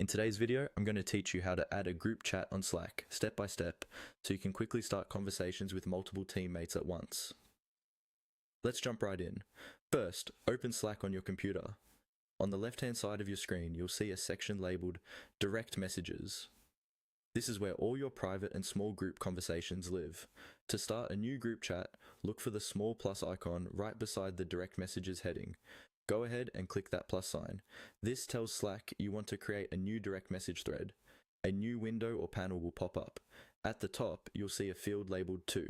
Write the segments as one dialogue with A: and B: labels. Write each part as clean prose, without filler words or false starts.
A: In today's video, I'm going to teach you how to add a group chat on Slack, step by step, so you can quickly start conversations with multiple teammates at once. Let's jump right in. First, open Slack on your computer. On the left-hand side of your screen, you'll see a section labeled Direct Messages. This is where all your private and small group conversations live. To start a new group chat, look for the small plus icon right beside the Direct Messages heading. Go ahead and click that plus sign. This tells Slack you want to create a new direct message thread. A new window or panel will pop up. At the top, you'll see a field labeled To.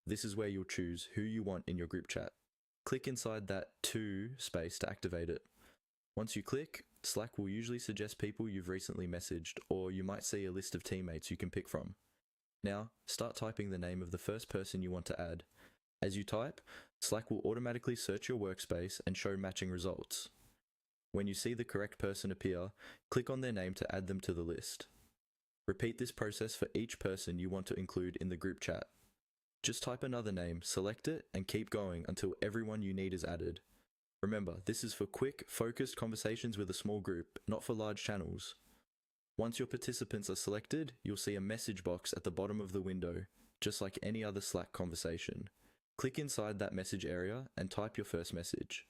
A: This is where you'll choose who you want in your group chat. Click inside that To space to activate it. Once you click, Slack will usually suggest people you've recently messaged, or you might see a list of teammates you can pick from. Now, start typing the name of the first person you want to add. As you type, Slack will automatically search your workspace and show matching results. When you see the correct person appear, click on their name to add them to the list. Repeat this process for each person you want to include in the group chat. Just type another name, select it, and keep going until everyone you need is added. Remember, this is for quick, focused conversations with a small group, not for large channels. Once your participants are selected, you'll see a message box at the bottom of the window, just like any other Slack conversation. Click inside that message area and type your first message.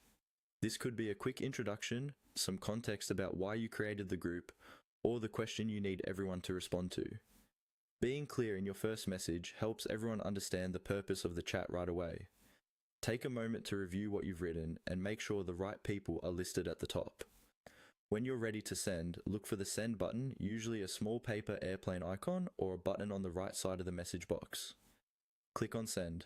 A: This could be a quick introduction, some context about why you created the group, or the question you need everyone to respond to. Being clear in your first message helps everyone understand the purpose of the chat right away. Take a moment to review what you've written and make sure the right people are listed at the top. When you're ready to send, look for the send button, usually a small paper airplane icon or a button on the right side of the message box. Click on send.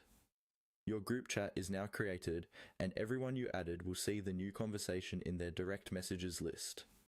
A: Your group chat is now created, and everyone you added will see the new conversation in their direct messages list.